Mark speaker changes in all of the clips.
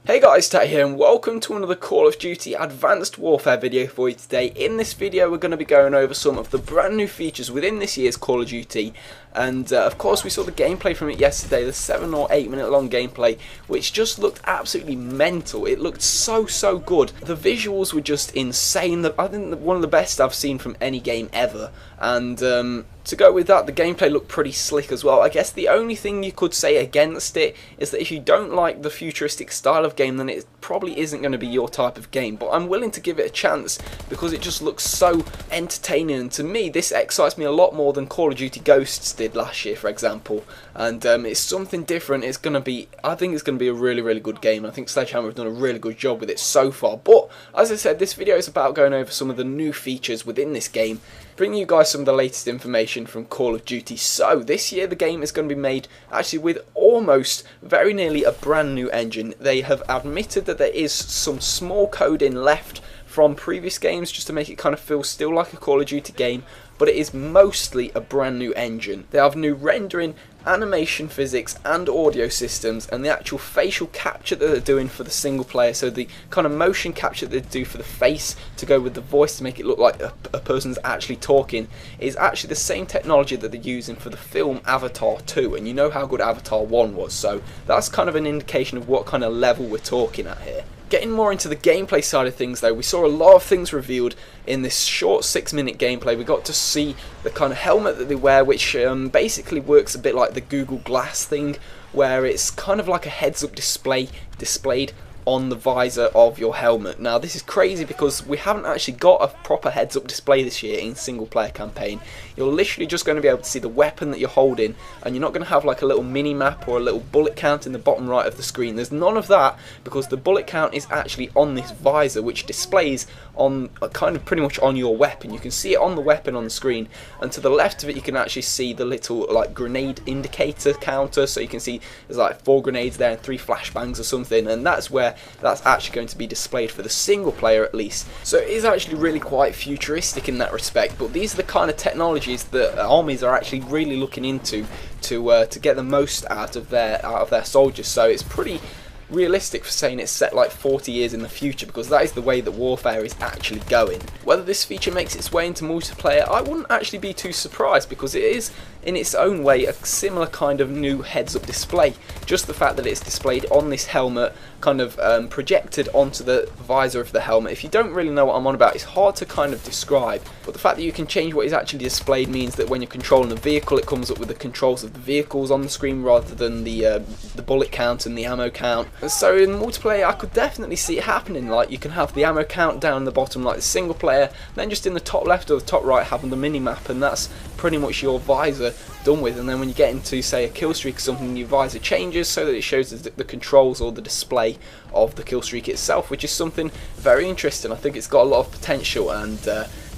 Speaker 1: Hey guys, Tat here and welcome to another Call of Duty Advanced Warfare video for you today. In this video we're going to be going over some of the brand new features within this year's Call of Duty, and of course we saw the gameplay from it yesterday, the 7 or 8 minute long gameplay, which just looked absolutely mental. It looked so good. The visuals were just insane. I think one of the best I've seen from any game ever, and to go with that, the gameplay looked pretty slick as well. I guess the only thing you could say against it is that if you don't like the futuristic style of game, then it probably isn't going to be your type of game. But I'm willing to give it a chance because it just looks so entertaining. And to me, this excites me a lot more than Call of Duty Ghosts did last year, for example. And it's something different. It's going to be, I think it's going to be a really good game. I think Sledgehammer have done a really good job with it so far. But as I said, this video is about going over some of the new features within this game, bringing you guys some of the latest information from Call of Duty. So this year the game is going to be made actually with almost very nearly a brand new engine. They have admitted that there is some small coding left from previous games just to make it kind of feel still like a Call of Duty game, but it is mostly a brand new engine. They have new rendering, animation physics and audio systems, and the actual facial capture that they're doing for the single player, so the kind of motion capture that they do for the face to go with the voice to make it look like a person's actually talking, is actually the same technology that they're using for the film Avatar 2, and you know how good Avatar 1 was, so that's kind of an indication of what kind of level we're talking at here. Getting more into the gameplay side of things though, we saw a lot of things revealed in this short 6-minute gameplay. We got to see the kind of helmet that they wear, which basically works a bit like the Google Glass thing, where it's kind of like a heads-up display displayed on the visor of your helmet. Now this is crazy because we haven't actually got a proper heads-up display this year in single player campaign. You're literally just going to be able to see the weapon that you're holding, and you're not going to have like a little mini map or a little bullet count in the bottom right of the screen. There's none of that because the bullet count is actually on this visor, which displays on kind of pretty much on your weapon. You can see it on the weapon on the screen, and to the left of it you can actually see the little like grenade indicator counter, so you can see there's like 4 grenades there and 3 flashbangs or something, and that's where that's actually going to be displayed for the single player at least. So it is actually really quite futuristic in that respect, but these are the kind of technologies that armies are actually really looking into to get the most out of their soldiers. So it's pretty realistic for saying it's set like 40 years in the future, because that is the way that warfare is actually going. Whether this feature makes its way into multiplayer, I wouldn't actually be too surprised, because it is in its own way a similar kind of new heads-up display. Just the fact that it's displayed on this helmet, kind of projected onto the visor of the helmet. If you don't really know what I'm on about, it's hard to kind of describe, but the fact that you can change what is actually displayed means that when you're controlling the vehicle, it comes up with the controls of the vehicles on the screen rather than the bullet count and the ammo count. And so in multiplayer I could definitely see it happening. Like you can have the ammo count down the bottom like the single player, then just in the top left or the top right having the mini map, and that's pretty much your visor done with. And then when you get into say a kill streak or something, your visor changes so that it shows the controls or the display of the kill streak itself, which is something very interesting. I think it's got a lot of potential. And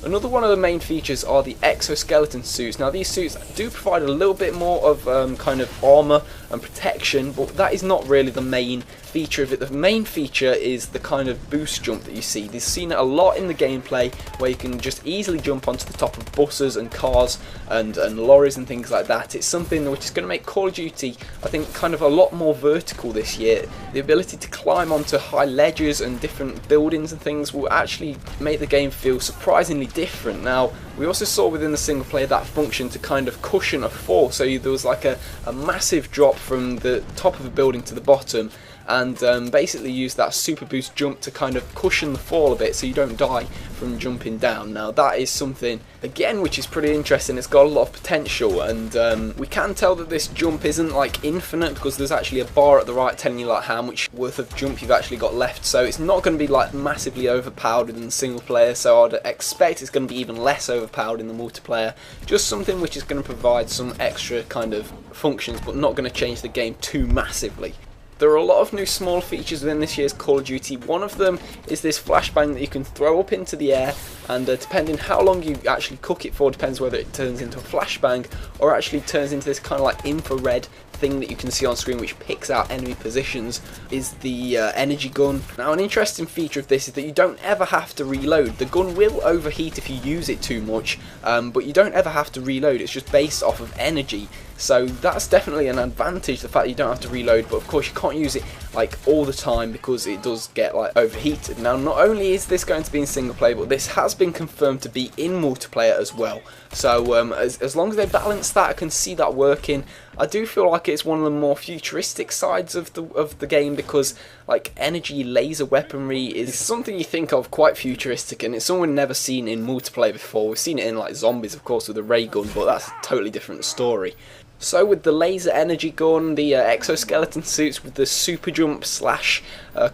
Speaker 1: another one of the main features are the exoskeleton suits. Now these suits do provide a little bit more of kind of armor and protection, but that is not really the main feature of it. The main feature is the kind of boost jump that you see. They've seen it a lot in the gameplay, where you can just easily jump onto the top of buses and cars and lorries and things like that. It's something which is going to make Call of Duty, I think, kind of a lot more vertical this year. The ability to climb onto high ledges and different buildings and things will actually make the game feel surprisingly different. Now we also saw within the single player that function to kind of cushion a fall, so there was like a massive drop from the top of a building to the bottom, and basically use that super boost jump to kind of cushion the fall a bit so you don't die from jumping down. Now that is something again which is pretty interesting. It's got a lot of potential, and we can tell that this jump isn't like infinite, because there's actually a bar at the right telling you like how much worth of jump you've actually got left, so it's not going to be like massively overpowered in the single player. So I'd expect it's going to be even less overpowered in the multiplayer. Just something which is going to provide some extra kind of functions, but not going to change the game too massively. There are a lot of new small features within this year's Call of Duty. One of them is this flashbang that you can throw up into the air, and depending how long you actually cook it for depends whether it turns into a flashbang or actually turns into this kind of like infrared thing that you can see on screen, which picks out enemy positions, is the energy gun. Now an interesting feature of this is that you don't ever have to reload. The gun will overheat if you use it too much, but you don't ever have to reload. It's just based off of energy. So that's definitely an advantage, the fact that you don't have to reload, but of course you can't use it like all the time because it does get like overheated. Now, not only is this going to be in single player, but this has been confirmed to be in multiplayer as well. So as long as they balance that, I can see that working. I do feel like it's one of the more futuristic sides of the game, because like energy laser weaponry is something you think of quite futuristic, and it's something we've never seen in multiplayer before. We've seen it in like zombies, of course, with a ray gun, but that's a totally different story. So with the laser energy gun, the exoskeleton suits with the super jump slash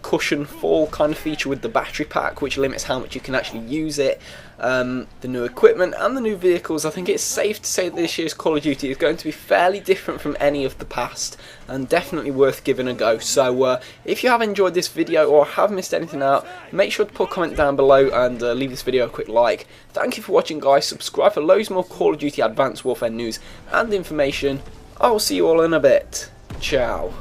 Speaker 1: cushion fall kind of feature with the battery pack, which limits how much you can actually use it, the new equipment and the new vehicles, I think it's safe to say that this year's Call of Duty is going to be fairly different from any of the past, and definitely worth giving a go. So if you have enjoyed this video or have missed anything out, make sure to put a comment down below and leave this video a quick like. Thank you for watching, guys. Subscribe for loads more Call of Duty Advanced Warfare news and information. I will see you all in a bit. Ciao.